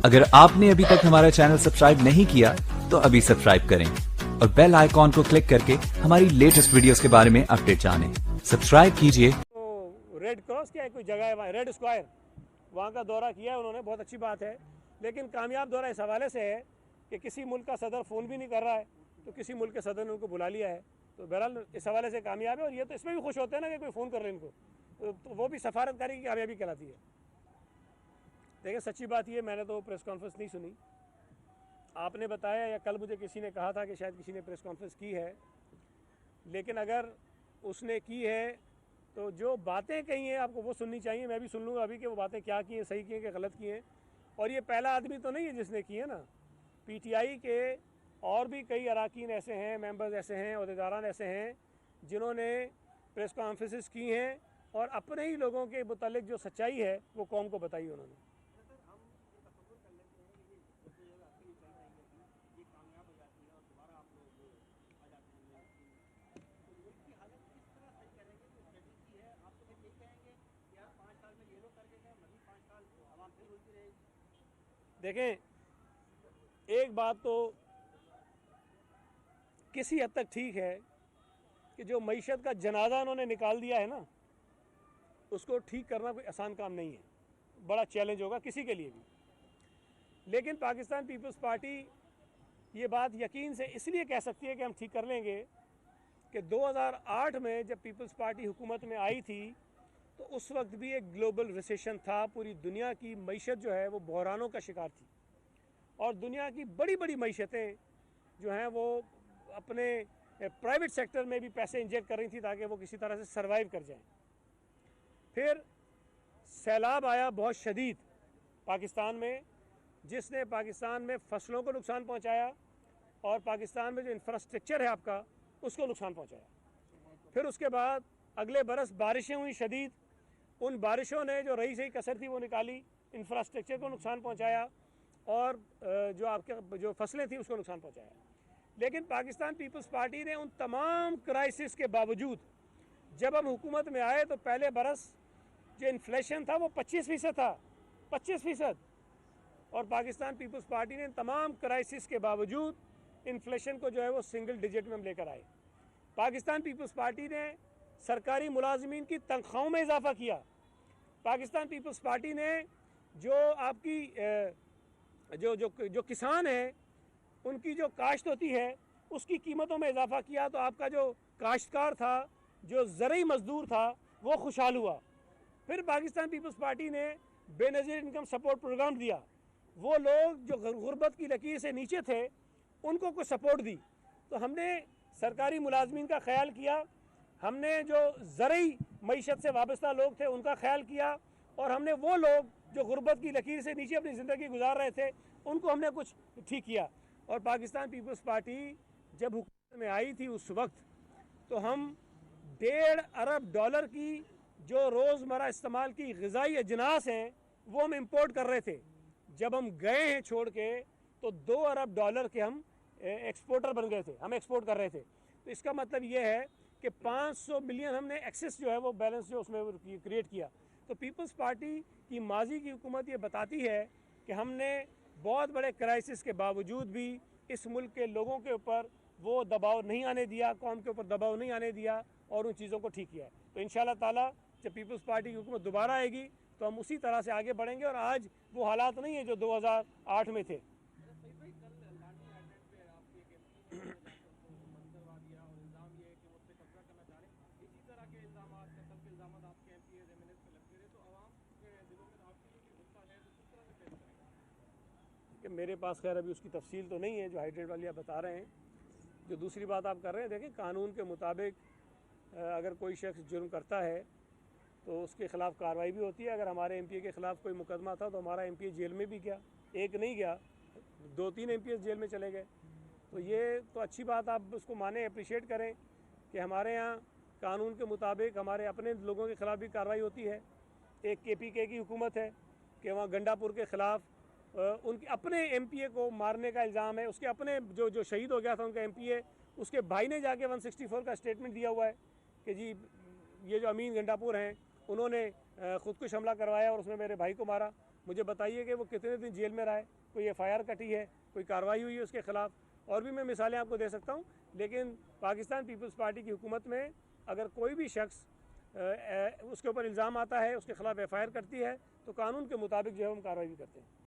अगर आपने अभी तक हमारा चैनल सब्सक्राइब नहीं किया तो अभी सब्सक्राइब करें और बेल आइकॉन को क्लिक करके हमारी लेटेस्ट वीडियोस के बारे में अपडेट जानें। सब्सक्राइब कीजिए। तो रेड क्रॉस क्या है, कोई जगह है रेड स्क्वायर, वहाँ का दौरा किया है उन्होंने, बहुत अच्छी बात है। लेकिन कामयाब दौरा इस हवाले से है कि किसी मुल्क का सदर फ़ोन भी नहीं कर रहा है, तो किसी मुल्क के सदर ने उनको बुला लिया है। तो बहरहाल इस हवाले से कामयाब है। और ये तो इसमें भी खुश होते हैं ना कि कोई फ़ोन कर ले इनको, तो वो भी सफारतकारी की कामयाबी कहलाती है। देखिए सच्ची बात ये, मैंने तो प्रेस कॉन्फ्रेंस नहीं सुनी, आपने बताया या कल मुझे किसी ने कहा था कि शायद किसी ने प्रेस कॉन्फ्रेंस की है। लेकिन अगर उसने की है तो जो बातें कही हैं आपको वो सुननी चाहिए। मैं भी सुन लूँगा अभी कि वो बातें क्या की हैं, सही की हैं कि गलत की हैं। और ये पहला आदमी तो नहीं है जिसने की है ना, पीटीआई के और भी कई अरकान ऐसे हैं, मेंबर्स ऐसे हैं, अहदेदारान ऐसे हैं जिन्होंने प्रेस कॉन्फ्रेंसेस की हैं और अपने ही लोगों के मुतालिक जो सच्चाई है वो कौम को बताई उन्होंने। देखें, एक बात तो किसी हद तक ठीक है कि जो मईशत का जनाजा उन्होंने निकाल दिया है ना, उसको ठीक करना कोई आसान काम नहीं है, बड़ा चैलेंज होगा किसी के लिए भी। लेकिन पाकिस्तान पीपल्स पार्टी ये बात यकीन से इसलिए कह सकती है कि हम ठीक कर लेंगे कि 2008 में जब पीपल्स पार्टी हुकूमत में आई थी तो उस वक्त भी एक ग्लोबल रिसेशन था। पूरी दुनिया की मईशत जो है वो बहरानों का शिकार थी और दुनिया की बड़ी बड़ी मईशतें जो हैं वो अपने प्राइवेट सेक्टर में भी पैसे इंजेक्ट कर रही थी ताकि वो किसी तरह से सरवाइव कर जाएं। फिर सैलाब आया बहुत शदीद पाकिस्तान में, जिसने पाकिस्तान में फसलों को नुकसान पहुंचाया और पाकिस्तान में जो इंफ्रास्ट्रक्चर है आपका उसको नुकसान पहुंचाया। फिर उसके बाद अगले बरस बारिशें हुई शदीद, उन बारिशों ने जो रही सही कसर थी वो निकाली, इंफ्रास्ट्रक्चर को नुकसान पहुंचाया और जो आपके जो फसलें थी उसको नुकसान पहुंचाया। लेकिन पाकिस्तान पीपल्स पार्टी ने उन तमाम क्राइसिस के बावजूद, जब हम हुकूमत में आए तो पहले बरस जो इन्फ्लेशन था वो 25% था, 25%। और पाकिस्तान पीपल्स पार्टी ने तमाम क्राइसिस के बावजूद इन्फ्लेशन को जो है वो सिंगल डिजिट में हम लेकर आए। पाकिस्तान पीपल्स पार्टी ने सरकारी मुलाजमीन की तनख्वाहों में इजाफा किया। पाकिस्तान पीपल्स पार्टी ने जो आपकी जो जो जो किसान हैं उनकी जो काश्त होती है उसकी कीमतों में इजाफा किया, तो आपका जो काश्तकार था, जो ज़रई मज़दूर था, वो खुशहाल हुआ। फिर पाकिस्तान पीपल्स पार्टी ने बेनज़ीर इनकम सपोर्ट प्रोग्राम दिया, वो लोग जो गुर्बत की लकीर से नीचे थे उनको कुछ सपोर्ट दी। तो हमने सरकारी मुलाजमीन का ख्याल किया, हमने जो ज़रई मईशत से वाबस्ता लोग थे उनका ख्याल किया और हमने वो लोग जो गुर्बत की लकीर से नीचे अपनी ज़िंदगी गुजार रहे थे उनको हमने कुछ ठीक किया। और पाकिस्तान पीपल्स पार्टी जब हुकूमत में आई थी उस वक्त तो हम $1.5 अरब की जो रोज़मर्रा इस्तेमाल की ग़िज़ाई अजनास हैं वो हम इंपोर्ट कर रहे थे। जब हम गए हैं छोड़ के तो $2 अरब के हम एक्सपोर्टर बन गए थे, हम एक्सपोर्ट कर रहे थे। तो इसका मतलब ये है कि 500 मिलियन हमने एक्सेस जो है वो बैलेंस जो उसमें क्रिएट किया। तो पीपल्स पार्टी की माजी की हुकूमत ये बताती है कि हमने बहुत बड़े क्राइसिस के बावजूद भी इस मुल्क के लोगों के ऊपर वो दबाव नहीं आने दिया, कौम के ऊपर दबाव नहीं आने दिया और उन चीज़ों को ठीक किया है। तो इंशाल्लाह ताला जब पीपल्स पार्टी की हुकूमत दोबारा आएगी तो हम उसी तरह से आगे बढ़ेंगे। और आज वो हालात नहीं है जो 2008 में थे। कि मेरे पास खैर अभी उसकी तफसील तो नहीं है जो हाइड्रेट वाली आप बता रहे हैं। जो दूसरी बात आप कर रहे हैं, देखें कानून के मुताबिक अगर कोई शख्स जुर्म करता है तो उसके ख़िलाफ़ कार्रवाई भी होती है। अगर हमारे एमपीए के ख़िलाफ़ कोई मुकदमा था तो हमारा एमपीए जेल में भी गया, एक नहीं गया, 2-3 एमपीएस जेल में चले गए। तो ये तो अच्छी बात, आप उसको माने, अप्रिशिएट करें कि हमारे यहाँ कानून के मुताबिक हमारे अपने लोगों के ख़िलाफ़ भी कार्रवाई होती है। एक केपीके की हुकूमत है कि वहाँ गंडापुर के ख़िलाफ़ उनके अपने एमपीए को मारने का इल्ज़ाम है। उसके अपने जो शहीद हो गया था उनका एमपीए, उसके भाई ने जाके 164 का स्टेटमेंट दिया हुआ है कि जी ये जो अमीन गंडापुर हैं उन्होंने खुदकुश हमला करवाया और उसमें मेरे भाई को मारा। मुझे बताइए कि वो कितने दिन जेल में रहा है, कोई FIR कटी है, कोई कार्रवाई हुई है उसके ख़िलाफ़, और भी मैं मिसालें आपको दे सकता हूँ। लेकिन पाकिस्तान पीपल्स पार्टी की हुकूमत में अगर कोई भी शख्स उसके ऊपर इल्ज़ाम आता है, उसके ख़िलाफ़ FIR करती है, तो कानून के मुताबिक जो है हम कार्रवाई भी करते हैं।